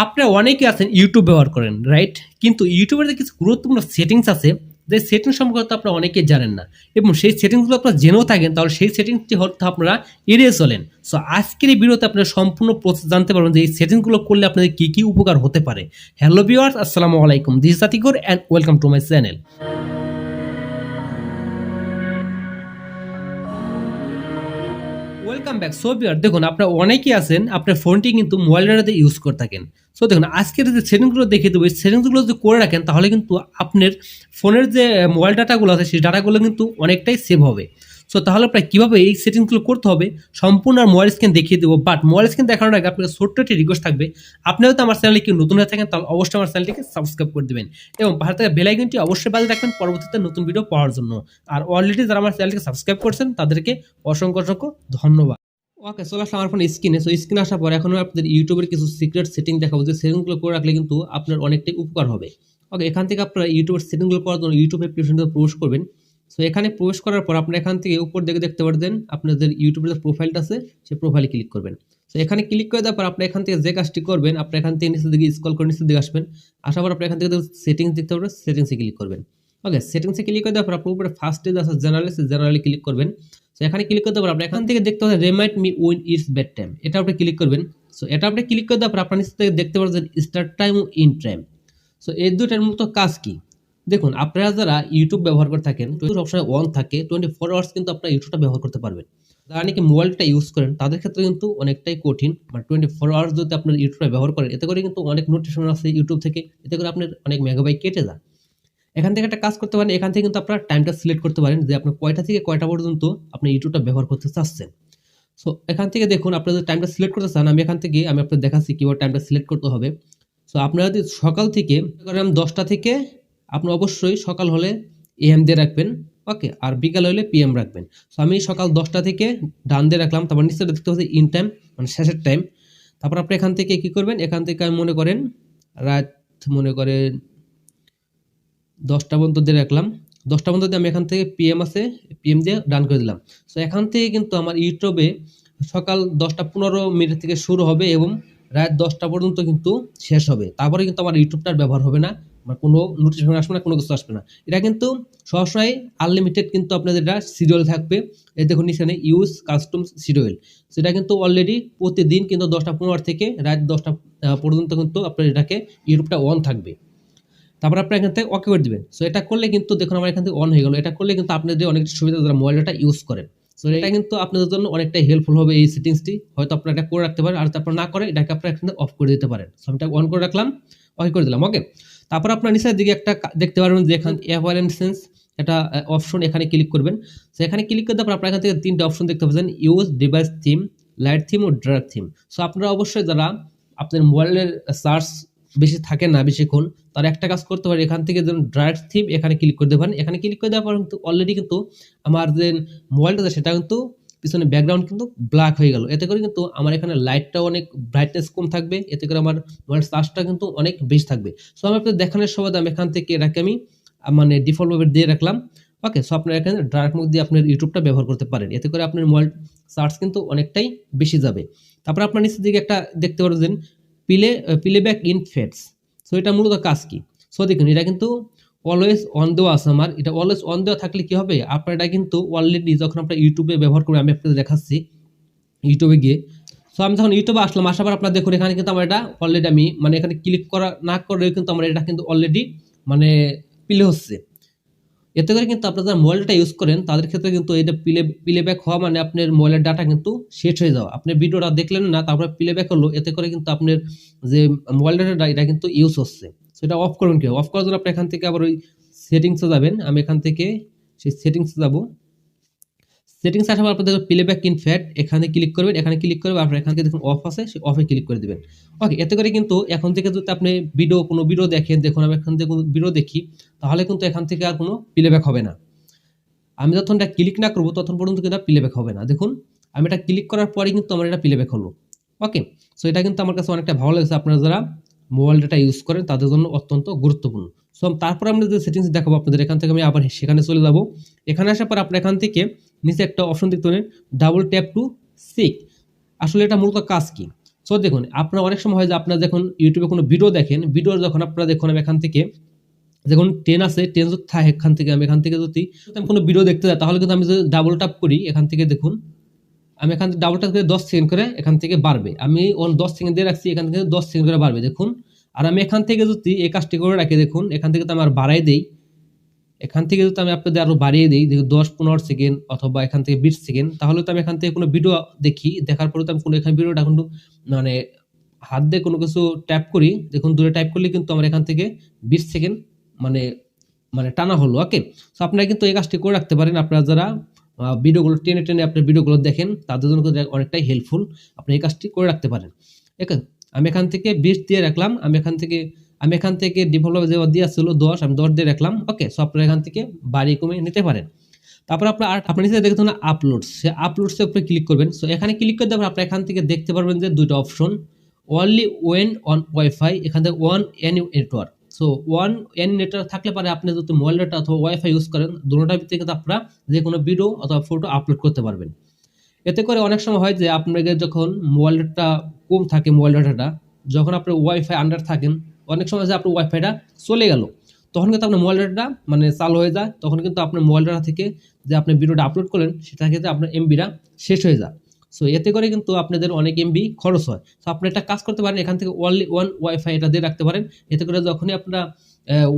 আপনারা অনেকে আছেন ইউটিউব ব্যবহার করেন, রাইট? কিন্তু ইউটিউবের যে কিছু গুরুত্বপূর্ণ সেটিংস আছে, যে সেটিংস সম্পর্কে আপনারা অনেকেই জানেন না এবং সেই সেটিংসগুলো আপনারা জেনেও থাকেন, তাহলে সেই সেটিংসটি হয়তো আপনারা এড়িয়ে চলেন। সো আজকের এই ভিডিওতে আপনারা সম্পূর্ণ প্রসেস জানতে পারবেন যে এই সেটিংসগুলো করলে আপনাদের কী কী উপকার হতে পারে। হ্যালো ভিউয়ার্স, আসসালামু আলাইকুম, this is Atikur and welcome to my channel. Welcome back. So viewer, দেখুন আপনারা অনেকেই আছেন আপনার ফোনটি কিন্তু মোবাইল ডাটাতে ইউজ করে থাকেন। সো দেখুন আজকের যে সেটিংসগুলো দেখিয়ে দেবো, এই সেটিংসগুলো যদি করে রাখেন তাহলে কিন্তু আপনার ফোনের যে মোবাইল ডাটাগুলো আছে সেই ডাটাগুলো কিন্তু অনেকটাই সেভ হবে। সো তাহলে আপনার কীভাবে এই সেটিংসগুলো করতে হবে সম্পূর্ণ আর মোবাইল স্ক্রিন দেখিয়ে দেবো। বাট মোবাইল স্ক্রিন দেখানোর আগে আপনার ছোট্ট একটি রিকোয়েস্ট থাকবে, আপনি হয়তো আমার চ্যানেলে কেউ নতুন হয়ে থাকেন তাহলে অবশ্যই আমার চ্যানেলটিকে সাবস্ক্রাইব করে দেবেন এবং পাশে থাকা বেল আইকনটি অবশ্যই বাজিয়ে রাখবেন পরবর্তীতে নতুন ভিডিও পাওয়ার জন্য। আর অলরেডি যারা আমার চ্যানেলটিকে সাবস্ক্রাইব করছেন তাদেরকে অসংখ্য অসংখ্য ধন্যবাদ। ওকে, চলে আসলাম আমার ফোন স্ক্রিনে। সো স্ক্রিনে আসার পর এখন আপনাদের ইউটিউবের কিছু সিক্রেট সেটিং দেখাবো, যে সেটিংগুলো করে রাখলে কিন্তু আপনার অনেকটাই উপকার হবে। ওকে, এখান থেকে আপনারা ইউটিউবের সেটিংগুলো করার জন্য ইউটিউব অ্যাপ্লিকেশনটা প্রবেশ করবেন। সো এখানে প্রবেশ করার পর আপনারা এখান থেকে উপর দিকে দেখতে পারবেন আপনাদের ইউটিউবের যে প্রোফাইলটা আছে সেই প্রোফাইলে ক্লিক করবেন। সো এখানে ক্লিক করে দেওয়ার পর আপনি এখান থেকে যে কাজটি করবেন, আপনি এখান থেকে নিচের দিকে স্ক্রল করে নিচের দিকে আসবেন। আসার পর আপনি এখান থেকে সেটিংস দেখতে পারবেন, সেটিংসে ক্লিক করবেন। ওকে, সেটিংসে ক্লিক করে দেওয়ার পর আপনার উপরে ফার্স্টে যে আছে জেনারেলে ক্লিক করবেন। সো এখানে ক্লিক করতে পারেন, আপনি এখান থেকে দেখতে পাচ্ছেন remind me win it's bed time, এটা আপনি ক্লিক করবেন। সো এটা আপনি ক্লিক করে দেওয়ার পর আপনার নিচ থেকে দেখতে পাচ্ছেন স্টার্ট টাইম ও ইন টাইম। সো এই দুটার মতো কাজ কি দেখুন, আপনারা যারা ইউটিউব ব্যবহার করে থাকেন সবসময় অন থাকে 24 আওয়ার্স কিন্তু আপনারা ইউটিউবটা ব্যবহার করতে পারবেন। যারা নাকি মোবাইলটা ইউজ করেন তাদের ক্ষেত্রে কিন্তু অনেকটাই কঠিন, বাট 24 আওয়ার্স যদি আপনার ইউটিউবটা ব্যবহার করেন এতে করে কিন্তু অনেক নোটিফিকেশন আছে ইউটিউব থেকে, এতে করে আপনার অনেক মেগাবাইট কেটে যায়। এখান থেকে একটা কাজ করতে পারেন, এখান থেকে কিন্তু আপনার টাইমটা সিলেক্ট করতে পারেন যে আপনি কয়টা থেকে কয়টা পর্যন্ত আপনি ইউটিউবটা ব্যবহার করতে চাচ্ছেন। সো এখান থেকে দেখুন আপনি যদি টাইমটা সিলেক্ট করতে চান, আমি এখান থেকে আপনাদের দেখাচ্ছি কীভাবে টাইমটা সিলেক্ট করতে হবে। সো আপনারা যদি সকাল থেকে 10টা থেকে আপনি অবশ্যই সকাল হলে AM দিয়ে রাখবেন, ওকে, আর বিকাল হলে PM রাখবেন। সো আমি সকাল 10টা থেকে ডান দিয়ে রাখলাম, তারপর নিচে দেখতে পাচ্ছি ইন টাইম মানে শেষের টাইম। তারপর আপনি এখান থেকে কী করবেন, এখান থেকে আমি মনে করেন রাত 10টা পর্যন্ত দিয়ে রাখলাম। 10টা পর্যন্ত দিয়ে আমি এখান থেকে PM আছে PM দিয়ে ডান করে দিলাম। সো এখান থেকে কিন্তু আমার ইউটিউবে সকাল 10টা 15 মিনিট থেকে শুরু হবে এবং রাত 10টা পর্যন্ত কিন্তু শেষ হবে। তারপরে কিন্তু আমার ইউটিউবটার ব্যবহার হবে না, আমার কোনো নোটিফিকেশন আসবে না, কোনো কিছু আসবে না। এটা কিন্তু সবসময় আনলিমিটেড কিন্তু আপনাদের এটা শিডিউল থাকবে। এই দেখুন নিচে ইউজ কাস্টম শিডিউল, সেটা কিন্তু অলরেডি প্রতিদিন কিন্তু 10টা 15 থেকে রাত 10টা পর্যন্ত কিন্তু আপনার এটাকে ইউটিউবটা অন থাকবে। তারপর আপনি এখান থেকে ওকে করে দিবেন। সো এটা করলে কিন্তু দেখুন আমার এখান থেকে অন হয়ে গেল। এটা করলে কিন্তু আপনাদের অনেক সুবিধা যারা মোবাইল ডাটা ইউজ করেন। সো এটা কিন্তু আপনাদের জন্য অনেকটাই হেল্পফুল হবে এই সেটিংসটি। হয়তো আপনারা এটা করে রাখতে পারেন, আর তারপর না করে এটাকে আপনারা এখান থেকে অফ করে দিতে পারেন। সো আমি এটা অন করে রাখলাম, ওকে করে দিলাম। ওকে, তারপর আপনার নিচের দিকে একটা দেখতে পারবেন যে এখান অ্যাওয়ারনেস একটা অপশন, এখানে ক্লিক করবেন। সো এখানে ক্লিক করে দেওয়ার পর আপনার এখান থেকে 3টা অপশন দেখতে পাচ্ছেন, use device theme, light theme ও ডার্ক থিম। সো আপনারা অবশ্যই যারা আপনার মোবাইলের সার্চ বেশি থাকে না বেশিক্ষণ, তারা একটা কাজ করতে পারে, এখান থেকে যেন ডার্ক থিম এখানে ক্লিক করে দেবেন। এখানে ক্লিক করে দেওয়ার পর কিন্তু অলরেডি কিন্তু আমার যে মোবাইলটা আছে সেটা কিন্তু পিছনে ব্যাকগ্রাউন্ড কিন্তু ব্ল্যাক হয়ে গেল। এতে করে কিন্তু আমার এখানে লাইটটাও অনেক ব্রাইটনেস কম থাকবে, এতে করে আমার মোবাইল চার্জটা কিন্তু অনেক বেশি থাকবে। সো আমি আপনাদের দেখানোর সময় আমি এখান থেকে এটাকে আমি মানে ডিফল্টভাবে দিয়ে রাখলাম। ওকে, সো আপনারা এখানে ডার্ক মোড দিয়ে আপনার ইউটিউবটা ব্যবহার করতে পারেন, এতে করে আপনার মোবাইল চার্জ কিন্তু অনেকটাই বেশি যাবে। তারপর আপনার নিচের দিকে একটা দেখতে পারবেন প্লেব্যাক ইন ফেডস। সো এটা মূলত কাজ কি? সো দেখুন এটা কিন্তু অলওয়েজ অন দেওয়া আছে আমার। এটা অলওয়েজ অন দেওয়া থাকলে কি হবে, আপনার এটা কিন্তু অলরেডি যখন আপনার ইউটিউবে ব্যবহার করে আমি আপনাদের দেখাচ্ছি ইউটিউবে গিয়ে। সো আমি যখন ইউটিউবে আসলাম, আসার পর আপনারা দেখুন এখানে কিন্তু আমার এটা অলরেডি আমি মানে এখানে ক্লিক করা না করেও কিন্তু আমার এটা কিন্তু অলরেডি মানে প্লে হচ্ছে। এতে করে কিন্তু আপনারা যারা মোবাইলটা ইউজ করেন তাদের ক্ষেত্রে কিন্তু এটা প্লেব্যাক হওয়া মানে আপনার মোবাইলের ডাটা কিন্তু শেষ হয়ে যাওয়া। আপনি ভিডিওটা দেখলেন না, তারপরে প্লেব্যাক হলো, এতে করে কিন্তু আপনার যে মোবাইল ডাটা এটা কিন্তু ইউজ হচ্ছে। সেটা অফ করবেন কি? অফ করার জন্য আপনি এখান থেকে আবার ওই সেটিংসে যাবেন। আমি এখান থেকে সেই সেটিংসে যাব। সেটিংস আসার পর আপনাদের প্লেব্যাক ইন ফ্যাট এখানে ক্লিক করবেন। এখানে ক্লিক করে আপনার এখান থেকে দেখুন অফ আছে, সেই অফে ক্লিক করে দিবেন। ওকে, এতে করে কিন্তু এখন থেকে যদি আপনি কোনো ভিডিও দেখেন, দেখুন আমি এখান থেকে কোনো ভিডিও দেখি, তাহলে কিন্তু এখান থেকে আর কোনো প্লেব্যাক হবে না। আমি যখন এটা ক্লিক না করবো তখন পর্যন্ত কিন্তু প্লেব্যাক হবে না। দেখুন আমি এটা ক্লিক করার পরেই কিন্তু আমার এটা প্লেব্যাক হলো। ওকে, সো এটা কিন্তু আমার কাছে অনেকটা ভালো লাগছে। আপনারা যারা মোবাইল ডাটা ইউজ করেন তাদের জন্য অত্যন্ত গুরুত্বপূর্ণ। সো তারপর আমরা যে সেটিংস দেখাবো আপনাদের, এখান থেকে আমি আবার সেখানে চলে যাব। এখানে আসার পর আপনার এখান থেকে নিচে একটা অপশন দেখতে পারেন, ডাবল ট্যাপ টু সিক। আসলে এটা মূলত কাজ কি? সো দেখুন আপনার অনেক সময় হয় যে আপনারা যখন ইউটিউবে কোনো ভিডিও দেখেন, ভিডিও যখন আপনারা দেখুন আমি এখান থেকে যখন 10 আছে 10 যদি থাকে এখান থেকে আমি যদি আমি কোনো ভিডিও দেখতে যাই তাহলে কিন্তু আমি যদি ডাবল ট্যাপ করি এখান থেকে দেখুন আমি এখান থেকে ডাবল ট্যাপ করে 10 সেকেন্ড করে এখান থেকে বাড়বে। আমি 10 সেকেন্ড দিয়ে রাখছি এখান থেকে 10 সেকেন্ড করে বাড়বে দেখুন। আর আমি এখান থেকে যদি এই কাজটি করে রাখি দেখুন এখান থেকে তো আমি আর বাড়াই দেই, এখান থেকে যদি আমি আপনাদের আরো বাড়িয়ে দিই দেখুন 10-15 সেকেন্ড অথবা এখান থেকে 20 সেকেন্ড, তাহলে তো আমি এখান থেকে কোনো ভিডিও দেখি, দেখার পরে তো আমি কোনো এখানে ভিডিওটা কিন্তু মানে হাত দিয়ে কোনো কিছু ট্যাপ করি দেখুন, দূরে টাইপ করলে কিন্তু আমার এখান থেকে 20 সেকেন্ড মানে মানে টানা হলো। ওকে, সো আপনারা কিন্তু এই কাজটি করে রাখতে পারেন। আপনারা যারা ভিডিওগুলো টেনে টেনে আপনার ভিডিওগুলো দেখেন তাদের জন্য কিন্তু অনেকটাই হেল্পফুল, আপনি এই কাজটি করে রাখতে পারেন। ওকে, আমি এখান থেকে 20 দিয়ে রাখলাম, আমি এখান থেকে ডিফল্ট যে দেওয়া ছিল 10 আমি 10 দিয়ে রাখলাম। ওকে, সো আপনারা এখান থেকে বাড়িয়ে কমিয়ে নিতে পারেন। তারপর আপনার নিচে দেখতে না আপলোডস, সে আপলোডসের উপরে ক্লিক করবেন। সো এখানে ক্লিক করে দেওয়ার আপনারা এখান থেকে দেখতে পারবেন যে দুইটা option, only when on wifi, এখান থেকে on any network. So on any network থাকলে পারে আপনি যদি মোবাইল ডাটা অথবা ওয়াইফাই ইউজ করেন দুটোটার ভিতরে কিন্তু আপনারা যে কোনো ভিডিও অথবা ফটো আপলোড করতে পারবেন। এতে করে অনেক সময় হয় যে আপনাদের যখন মোবাইল ডাটা কম থাকে, মোবাইল ডাটাটা যখন আপনি ওয়াইফাই আন্ডার থাকেন অনেক সময় যে আপনার ওয়াইফাইটা চলে গেল তখন কিন্তু আপনার মোবাইল ডাটাটা মানে চালু হয়ে যায়, তখন কিন্তু আপনার মোবাইল ডাটা থেকে যে আপনি ভিডিওটা আপলোড করলেন সেটা ক্ষেত্রে আপনার এমবিটা শেষ হয়ে যায়। সো এতে করে কিন্তু আপনাদের অনেক এমবি খরচ হয়। সো আপনি একটা কাজ করতে পারেন, এখান থেকে অনলি ওয়ান ওয়াইফাই এটা দিয়ে রাখতে পারেন। এতে করে যখনই আপনারা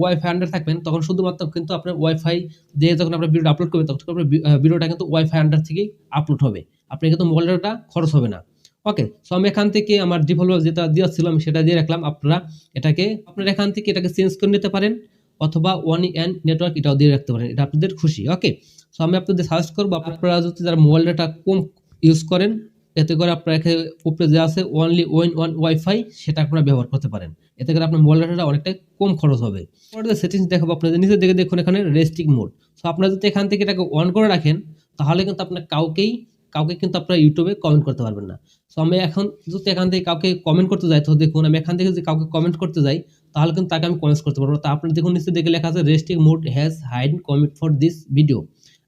ওয়াইফাই আন্ডার থাকবেন তখন শুধুমাত্র কিন্তু আপনার ওয়াইফাই দিয়ে যখন আপনার ভিডিওটা আপলোড করবেন তখন আপনার ভিডিওটা কিন্তু ওয়াইফাই আন্ডার থেকেই আপলোড হবে, আপনি কিন্তু মোবাইল ডাটা খরচ হবে না। ওকে, সো আমি এখান থেকে আমার ডিফল্ট যেটা দেওয়া ছিল আমি সেটা দিয়ে রাখলাম। আপনারা এখান থেকে এটাকে চেঞ্জ করে নিতে পারেন অথবা ওয়ান এন নেটওয়ার্ক এটাও দিয়ে রাখতে পারেন, এটা আপনাদের খুশি। ওকে, সো আমি আপনাদের সাজেস্ট করবো আপনারা যদি যারা মোবাইল ডাটা কম ইউজ করেন এতে করে আপনার উপরে যে আছে অনলি ওয়ান ওয়াইফাই সেটা আপনারা ব্যবহার করতে পারেন, এতে করে আপনার মোবাইল ডাটাটা অনেকটাই কম খরচ হবে। সেটিংস দেখাবো আপনাদের নিচে দিকে দেখুন এখানে রেস্ট্রিক্ট মোড। সো আপনারা যদি এখান থেকে এটাকে অন করে রাখেন তাহলে কিন্তু আপনার কাউকে কিন্তু আপনারা ইউটিউবে কমেন্ট করতে পারবেন না। সো আমি এখন যদি এখান থেকে কাউকে কমেন্ট করতে যাই তো দেখুন আমি এখান থেকে যদি কাউকে কমেন্ট করতে যাই তাহলে কিন্তু তাকে আমি কমেন্ট করতে পারবো না। তা আপনি দেখুন নিচে দেখে লেখা আছে restrict mode has hide comment for this video,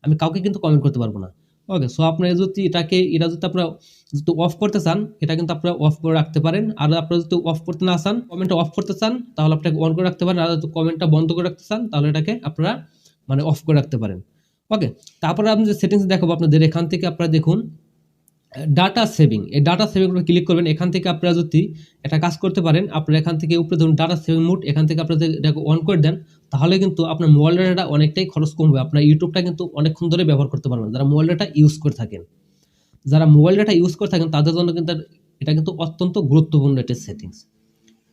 আমি কাউকে কিন্তু কমেন্ট করতে পারবো না। ওকে, সো আপনারা যদি এটা যদি আপনারা যদি অফ করতে চান এটা কিন্তু আপনারা অফ করে রাখতে পারেন, আর আপনারা যদি অফ করতে না চান কমেন্টটা অফ করতে চান তাহলে আপনাকে অন করে রাখতে পারেন, আর যদি কমেন্টটা বন্ধ করে রাখতে চান তাহলে এটাকে আপনারা মানে অফ করে রাখতে পারেন। ওকে, তারপরে আপনি যে সেটিংস দেখাবো আপনাদের এখান থেকে আপনারা দেখুন ডাটা সেভিং, এই ডাটা সেভিং উপরে ক্লিক করবেন। এখান থেকে আপনারা যদি একটা কাজ করতে পারেন আপনারা এখান থেকে উপরে ধরুন ডাটা সেভিং মোড, এখান থেকে আপনারা এটাকে অন করে দেন তাহলে কিন্তু আপনার মোবাইল ডাটা অনেকটাই খরচ কমবে, আপনার ইউটিউবটা কিন্তু অনেকক্ষণ ধরে ব্যবহার করতে পারবেন যারা মোবাইল ডাটা ইউজ করে থাকেন। তাদের জন্য কিন্তু এটা কিন্তু অত্যন্ত গুরুত্বপূর্ণ একটা সেটিংস।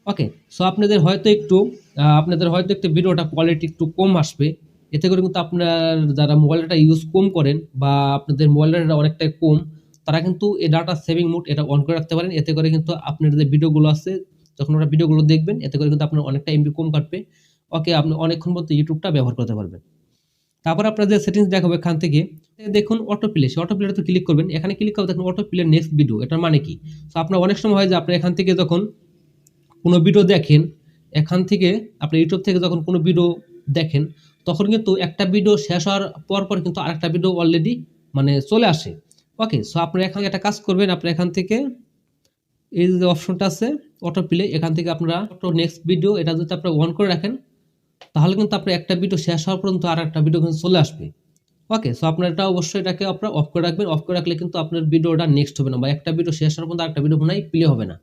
ওকে, সো আপনাদের হয়তো একটু ভিডিওটা কোয়ালিটি একটু কম আসবে, এতে করে কিন্তু আপনার যারা মোবাইল ডাটা ইউজ কম করেন বা আপনাদের মোবাইল ডাটা অনেকটাই কম তারা কিন্তু এই ডাটা সেভিং মোড এটা অন করে রাখতে পারেন। এতে করে কিন্তু আপনার যে ভিডিওগুলো আছে যখন ওরা ভিডিওগুলো দেখবেন এতে করে কিন্তু আপনার অনেকটা এমবি কম কাটবে। ওকে, আপনি অনেকক্ষণ পর্যন্ত ইউটিউবটা ব্যবহার করতে পারবেন। তারপর আপনার যে সেটিংস দেখাবো এখান থেকে দেখুন অটো প্লে, সেই অটো প্লেতে ক্লিক করবেন। এখানে ক্লিক করে দেখুন অটো প্লে নেক্সট ভিডিও, এটার মানে কি? সো আপনার অনেক সময় হয় যে আপনি এখান থেকে যখন কোনো ভিডিও দেখেন, এখান থেকে আপনি ইউটিউব থেকে যখন কোনো ভিডিও দেখেন তখন কিন্তু একটা ভিডিও শেষ হওয়ার পর কিন্তু আরেকটা ভিডিও অলরেডি মানে চলে আসে। ওকে, সো আপনি এখানে একটা কাজ করবেন, আপনি এখান থেকে এই যে অপশনটা আছে অটো প্লে, এখান থেকে আপনারা অটো নেক্সট ভিডিও এটা যদি আপনারা অন করে রাখেন তাহলে কিন্তু আপনার একটা ভিডিও শেষ হওয়ার পর্যন্ত আর একটা ভিডিও কিন্তু চলে আসবে। ওকে, সো আপনার এটা অবশ্যই এটাকে আপনারা অফ করে রাখবেন, অফ করে রাখলে কিন্তু আপনার ভিডিওটা নেক্সট হবে না বা একটা ভিডিও শেষ হওয়ার পর্যন্ত আরেকটা ভিডিও মনে হয় প্লে হবে না।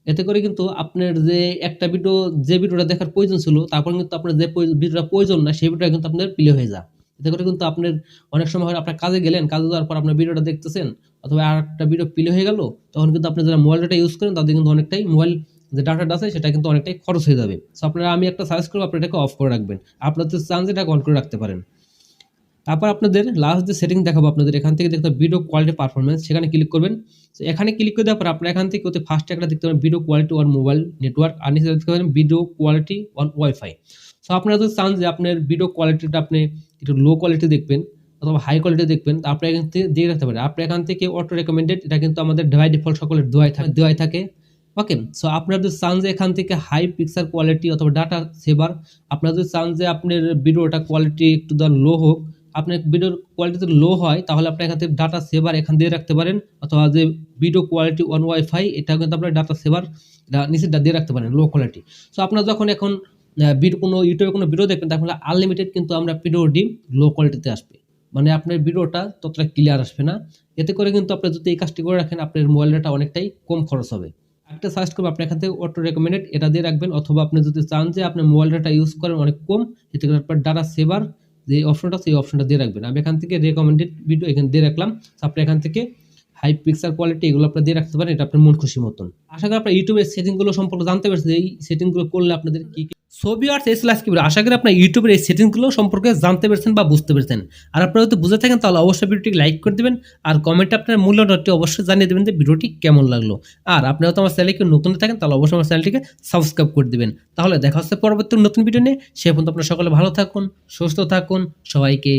এতে করে কিন্তু আপনার যে একটা ভিডিও যে ভিডিওটা দেখার প্রয়োজন ছিল তারপর কিন্তু আপনার যে ভিডিওটা প্রয়োজন না সেই ভিডিওটা কিন্তু আপনার প্লে হয়ে যায়। এতে করে কিন্তু আপনার অনেক সময় হয় আপনার কাজে গেলেন, কাজে যাওয়ার পর আপনার ভিডিওটা দেখতেছেন অথবা আর একটা ভিডিও প্লে হয়ে গেল তখন কিন্তু আপনি যারা মোবাইল ডাটা ইউজ করেন তাদের কিন্তু অনেকটাই মোবাইল যে ডাটাটা আছে সেটা কিন্তু অনেকটাই খরচ হয়ে যাবে। সো আপনারা আমি একটা সাজেস্ট করবো আপনি এটাকে অফ করে রাখবেন, আপনার তো চান যে এটাকে অন করে রাখতে পারেন। তারপর আপনাদের লাস্ট যে সেটিং দেখাবো আপনাদের এখান থেকে দেখতে ভিডিও কোয়ালিটি পারফরমেন্স, সেখানে ক্লিক করবেন। তো এখানে ক্লিক করে দেওয়ার পর আপনারা এখান থেকে ফার্স্টে একটা দেখতে পাবেন video quality on mobile network, আর নিচে দেখতে পাবেন video quality on wifi. So আপনারা যদি চান যে আপনার ভিডিও কোয়ালিটিটা আপনি একটু লো কোয়ালিটি দেখবেন অথবা হাই কোয়ালিটি দেখবেন তা আপনি এখান থেকে দিয়ে রাখতে পারেন। আপনি এখান থেকে অটো রেকমেন্ডেড এটা কিন্তু আমাদের বাই ডিফল্ট সকলের দেওয়াই থাকে। ওকে, সো আপনারা যদি চান যে এখান থেকে হাই পিকচার কোয়ালিটি অথবা ডাটা সেভার, আপনারা যদি চান যে আপনার ভিডিওটা কোয়ালিটি একটু লো হোক আপনার ভিডিওর কোয়ালিটি যদি লো হয় তাহলে আপনি এখান থেকে ডাটা সেভার এখান দিয়ে রাখতে পারেন, অথবা যে ভিডিও কোয়ালিটি অন ওয়াইফাই এটা কিন্তু আপনার ডাটা সেভার নিচেরটা দিয়ে রাখতে পারেন লো কোয়ালিটি। সো আপনারা যখন এখন কোনো ইউটিউবে কোনো ভিডিও দেখবেন তাহলে আনলিমিটেড কিন্তু আমরা ভিডিওটি লো কোয়ালিটিতে আসবে, মানে আপনার ভিডিওটা ততটা ক্লিয়ার আসবে না। এতে করে কিন্তু আপনি যদি এই কাজটি করে রাখেন আপনার মোবাইল ডাটা অনেকটাই কম খরচ হবে। একটা সার্চ করবে আপনি এখান থেকে অটো রেকমেন্ডেড এটা দিয়ে রাখবেন, অথবা আপনি যদি চান যে আপনি মোবাইল ডাটা ইউজ করেন অনেক কম, এতে করে আপনার ডাটা সেভার যে অপশনটা সেই অপশনটা দিয়ে রাখবেন। আমি এখান থেকে রেকমেন্ডেড ভিডিও এখানে দিয়ে রাখলাম। আপনি এখান থেকে হাই পিকচার কোয়ালিটি এগুলো আপনি দিয়ে রাখতে পারেন, এটা আপনার মন খুশি মতন। আশা করি আপনার ইউটিউবের সেটিংগুলো সম্পর্কে জানতে পারছেন, এই সেটিংগুলো করলে আপনাদের কি ছবি আর এসএলএস কি আশা করি আপনার ইউটিউবের এই সেটিংসগুলো সম্পর্কে জানতে পেরেছেন বা বুঝতে পেরেছেন। আর আপনারা যদি বুঝে থাকেন তাহলে অবশ্যই ভিডিওটি লাইক করে দেবেন, আর কমেন্টে আপনার মূল্যটি অবশ্যই জানিয়ে দেবেন যে ভিডিওটি কেমন লাগলো। আর আপনারা তো আমার চ্যানেলকে নতুন থাকেন তাহলে অবশ্যই আমার চ্যানেলটিকে সাবস্ক্রাইব করে দেবেন। তাহলে দেখা হচ্ছে পরবর্তী নতুন ভিডিও নিয়ে। সে পর্যন্ত আপনারা সকলে ভালো থাকুন, সুস্থ থাকুন, সবাইকে